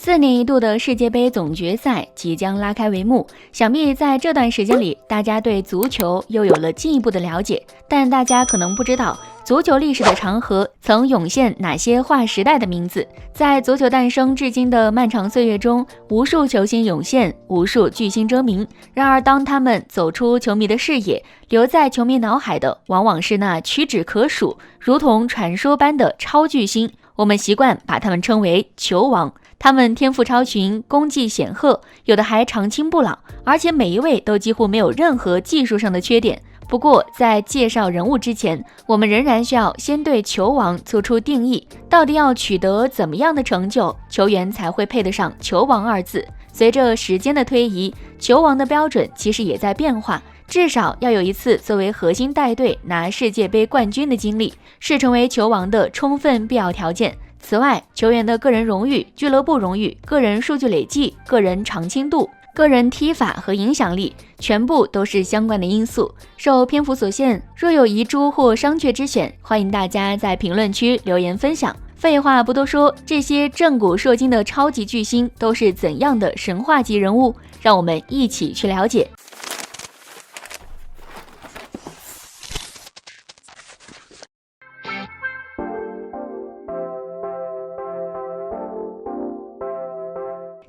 4年一度的世界杯总决赛即将拉开帷幕，想必在这段时间里，大家对足球又有了进一步的了解。但大家可能不知道，足球历史的长河曾涌现哪些划时代的名字。在足球诞生至今的漫长岁月中，无数球星涌现，无数巨星争鸣。然而，当他们走出球迷的视野，留在球迷脑海的往往是那屈指可数、如同传说般的超巨星。我们习惯把他们称为球王。他们天赋超群，功绩显赫，有的还长青不老，而且每一位都几乎没有任何技术上的缺点。不过，在介绍人物之前，我们仍然需要先对球王做出定义，到底要取得怎么样的成就，球员才会配得上球王二字。随着时间的推移，球王的标准其实也在变化，至少要有一次作为核心带队拿世界杯冠军的经历，是成为球王的充分必要条件。此外，球员的个人荣誉、俱乐部荣誉、个人数据累计、个人常青度、个人踢法和影响力，全部都是相关的因素。受篇幅所限，若有遗珠或商榷之选，欢迎大家在评论区留言分享。废话不多说，这些震古烁今的超级巨星都是怎样的神话级人物？让我们一起去了解。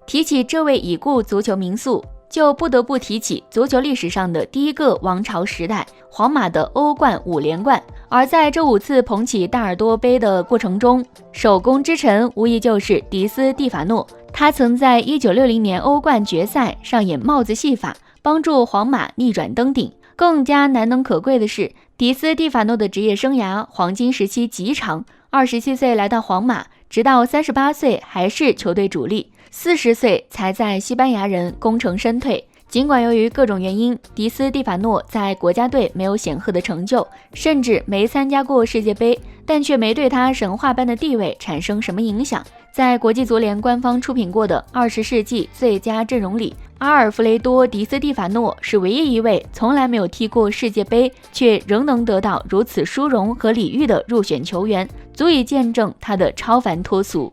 提起这位已故足球名宿，就不得不提起足球历史上的第一个王朝时代——皇马的欧冠5连冠。而在这5次捧起大耳朵杯的过程中，首功之臣无疑就是迪斯蒂法诺。他曾在1960年欧冠决赛上演帽子戏法，帮助皇马逆转登顶。更加难能可贵的是，迪斯蒂法诺的职业生涯黄金时期极长，27岁来到皇马，直到38岁还是球队主力，40岁才在西班牙人功成身退。尽管由于各种原因，迪斯蒂法诺在国家队没有显赫的成就，甚至没参加过世界杯，但却没对他神话般的地位产生什么影响。在国际足联官方出品过的20世纪最佳阵容里，阿尔弗雷多·迪斯蒂法诺是唯一一位从来没有踢过世界杯，却仍能得到如此殊荣和礼遇的入选球员，足以见证他的超凡脱俗。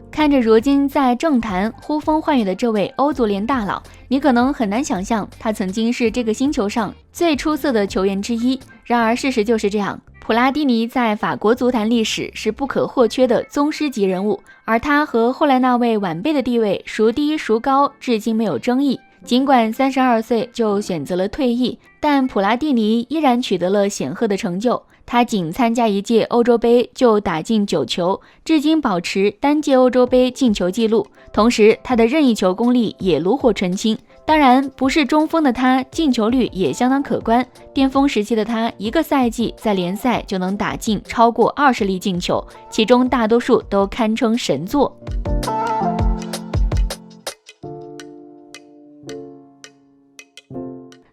看着如今在政坛呼风唤雨的这位欧足联大佬，你可能很难想象他曾经是这个星球上最出色的球员之一。然而事实就是这样，普拉蒂尼在法国足坛历史是不可或缺的宗师级人物，而他和后来那位晚辈的地位孰低孰高，至今没有争议。尽管32岁就选择了退役，但普拉蒂尼依然取得了显赫的成就。他仅参加一届欧洲杯就打进9球，至今保持单届欧洲杯进球纪录。同时，他的任意球功力也炉火纯青。当然，不是中锋的他，进球率也相当可观。巅峰时期的他，一个赛季在联赛就能打进超过20粒进球，其中大多数都堪称神作。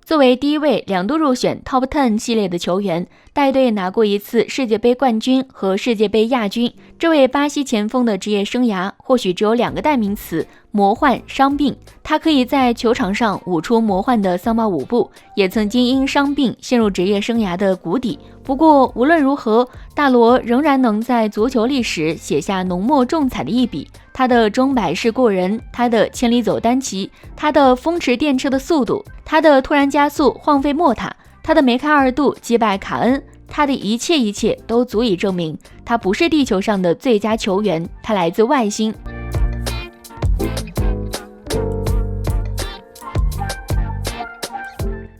作为第一位2度入选 Top 10系列的球员，带队拿过1次世界杯冠军和世界杯亚军，这位巴西前锋的职业生涯或许只有2个代名词：魔幻、伤病。他可以在球场上舞出魔幻的桑巴舞步，也曾经因伤病陷入职业生涯的谷底。不过无论如何，大罗仍然能在足球历史写下浓墨重彩的一笔。他的钟摆式过人，他的千里走单骑，他的风驰电掣的速度，他的突然加速晃飞莫塔，他的梅开2度击败卡恩，他的一切都足以证明他不是地球上的最佳球员，他来自外星。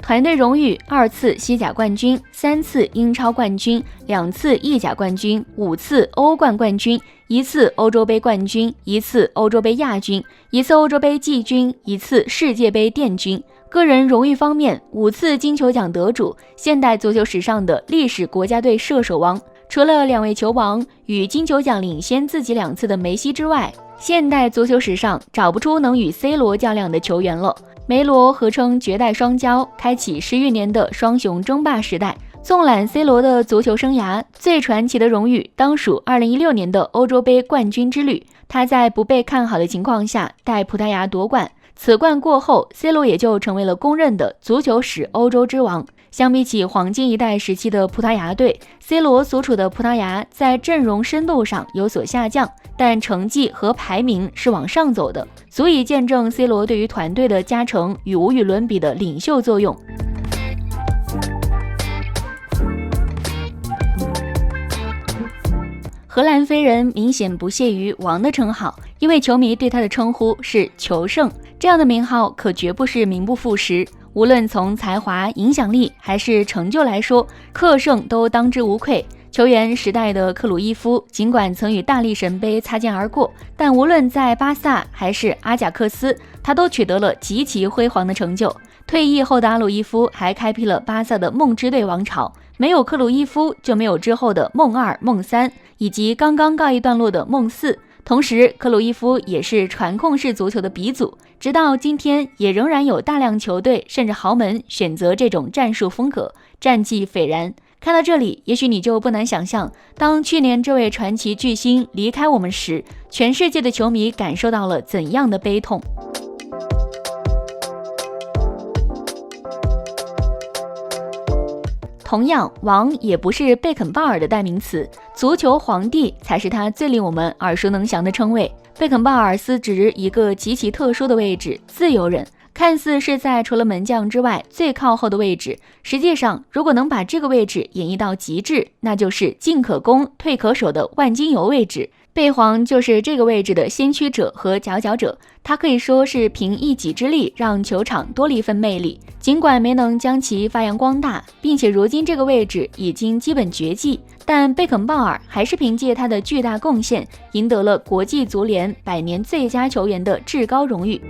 团队荣誉2次西甲冠军，3次英超冠军，2次意甲冠军，5次欧冠冠军，1次欧洲杯冠军，1次欧洲杯亚军，1次欧洲杯季军，1次世界杯殿军。个人荣誉方面，5次金球奖得主，现代足球史上的历史国家队射手王。除了2位球王与金球奖领先自己2次的梅西之外，现代足球史上找不出能与 C 罗较量的球员了。梅罗合称绝代双骄，开启10余年的双雄争霸时代。纵览 C 罗的足球生涯，最传奇的荣誉当属2016年的欧洲杯冠军之旅。他在不被看好的情况下带葡萄牙夺冠，此冠过后 C 罗也就成为了公认的足球史欧洲之王。相比起黄金一代时期的葡萄牙队 ，C 罗所处的葡萄牙在阵容深度上有所下降，但成绩和排名是往上走的，足以见证 C 罗对于团队的加成与无与伦比的领袖作用。荷兰飞人明显不屑于王的称号，因为球迷对他的称呼是球圣，这样的名号可绝不是名不副实。无论从才华、影响力还是成就来说，克圣都当之无愧。球员时代的克鲁伊夫尽管曾与大力神杯擦肩而过，但无论在巴萨还是阿贾克斯，他都取得了极其辉煌的成就。退役后的阿鲁伊夫还开辟了巴萨的梦之队王朝，没有克鲁伊夫就没有之后的梦2、梦3以及刚刚告一段落的梦4。同时，克鲁伊夫也是传控式足球的鼻祖，直到今天也仍然有大量球队甚至豪门选择这种战术风格，战绩斐然。看到这里，也许你就不难想象，当去年这位传奇巨星离开我们时，全世界的球迷感受到了怎样的悲痛。同样，王也不是贝肯鲍尔的代名词，足球皇帝才是他最令我们耳熟能详的称谓。贝肯鲍尔司职一个极其特殊的位置，自由人，看似是在除了门将之外最靠后的位置，实际上如果能把这个位置演绎到极致，那就是进可攻退可守的万金油位置。贝皇就是这个位置的先驱者和佼佼者，他可以说是凭一己之力让球场多了一份魅力。尽管没能将其发扬光大，并且如今这个位置已经基本绝迹，但贝肯鲍尔还是凭借他的巨大贡献，赢得了国际足联100年最佳球员的至高荣誉。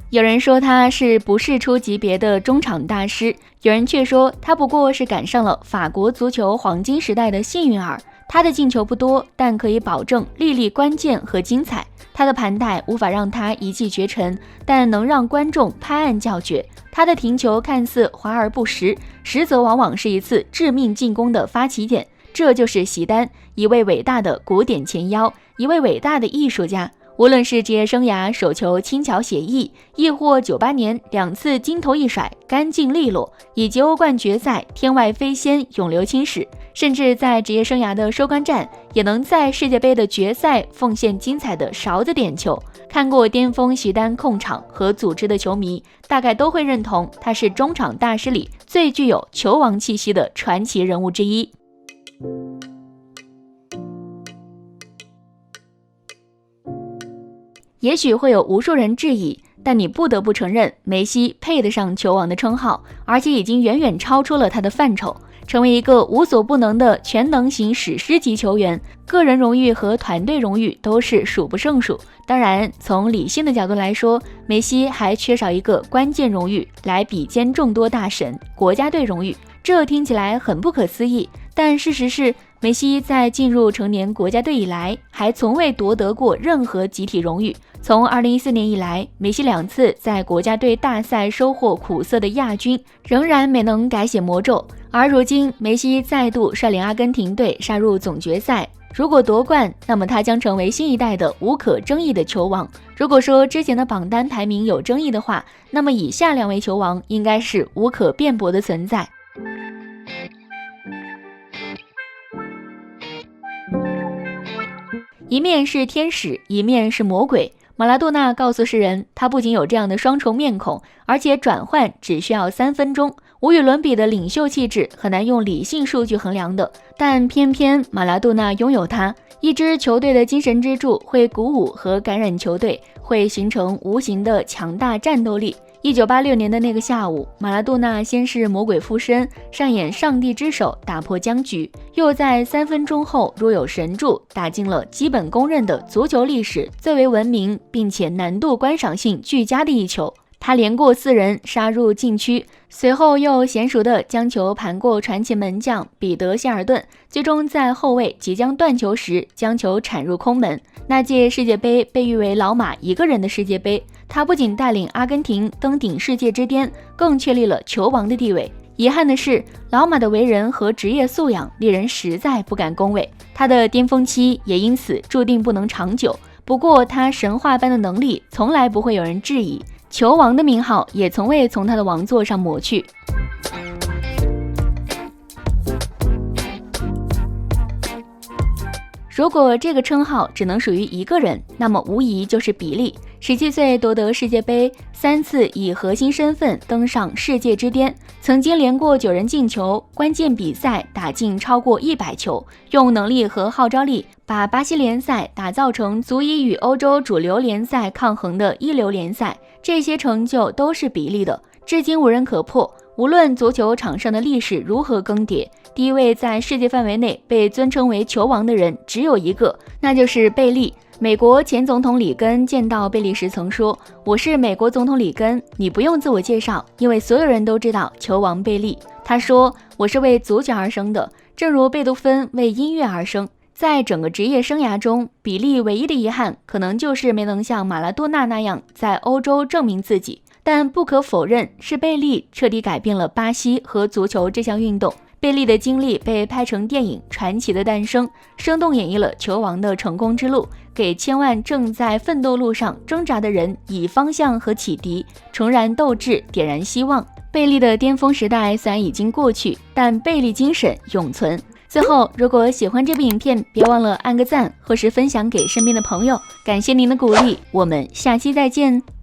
有人说他是不世出级别的中场大师，有人却说他不过是赶上了法国足球黄金时代的幸运儿。他的进球不多，但可以保证粒粒关键和精彩。他的盘带无法让他一骑绝尘，但能让观众拍案叫绝。他的停球看似华而不实，实则往往是一次致命进攻的发起点。这就是席丹，一位伟大的古典前腰，一位伟大的艺术家。无论是职业生涯手球轻巧写意，亦或98年2次金头一甩干净利落，以及欧冠决赛天外飞仙永留青史，甚至在职业生涯的收官战，也能在世界杯的决赛奉献精彩的勺子点球。看过巅峰席丹控场和组织的球迷，大概都会认同他是中场大师里最具有球王气息的传奇人物之一。也许会有无数人质疑，但你不得不承认，梅西配得上球王的称号，而且已经远远超出了他的范畴，成为一个无所不能的全能型史诗级球员，个人荣誉和团队荣誉都是数不胜数。当然，从理性的角度来说，梅西还缺少一个关键荣誉来比肩众多大神——国家队荣誉。这听起来很不可思议，但事实是，梅西在进入成年国家队以来，还从未夺得过任何集体荣誉。从2014年以来，梅西2次在国家队大赛收获苦涩的亚军，仍然没能改写魔咒。而如今，梅西再度率领阿根廷队杀入总决赛，如果夺冠，那么他将成为新一代的无可争议的球王。如果说之前的榜单排名有争议的话，那么以下2位球王应该是无可辩驳的存在。一面是天使，一面是魔鬼。马拉多纳告诉世人，他不仅有这样的双重面孔，而且转换只需要3分钟。无与伦比的领袖气质很难用理性数据衡量的，但偏偏马拉多纳拥有它。一支球队的精神支柱会鼓舞和感染球队，会形成无形的强大战斗力。1986年的那个下午，马拉多纳先是魔鬼附身，上演上帝之手打破僵局，又在3分钟后如有神助，打进了基本公认的足球历史最为文明并且难度观赏性俱佳的一球。他连过4人杀入禁区，随后又娴熟地将球盘过传奇门将彼得希尔顿，最终在后卫即将断球时将球铲入空门。那届世界杯被誉为老马一个人的世界杯，他不仅带领阿根廷登顶世界之巅，更确立了球王的地位。遗憾的是，老马的为人和职业素养令人实在不敢恭维，他的巅峰期也因此注定不能长久。不过他神话般的能力从来不会有人质疑，球王的名号也从未从他的王座上抹去。如果这个称号只能属于一个人，那么无疑就是比利。17岁夺得世界杯，3次以核心身份登上世界之巅，曾经连过9人进球，关键比赛打进超过100球，用能力和号召力把巴西联赛打造成足以与欧洲主流联赛抗衡的一流联赛，这些成就都是比利的，至今无人可破。无论足球场上的历史如何更迭，第一位在世界范围内被尊称为球王的人只有一个，那就是贝利。美国前总统里根见到贝利时曾说：“我是美国总统里根，你不用自我介绍，因为所有人都知道球王贝利。”他说：“我是为足球而生的，正如贝多芬为音乐而生。”在整个职业生涯中，比利唯一的遗憾可能就是没能像马拉多纳那样在欧洲证明自己。但不可否认，是贝利彻底改变了巴西和足球这项运动。贝利的经历被拍成电影《传奇的诞生》，生动演绎了球王的成功之路，给千万正在奋斗路上挣扎的人以方向和启迪，重燃斗志，点燃希望。贝利的巅峰时代虽然已经过去，但贝利精神永存。最后，如果喜欢这部影片，别忘了按个赞或是分享给身边的朋友，感谢您的鼓励，我们下期再见。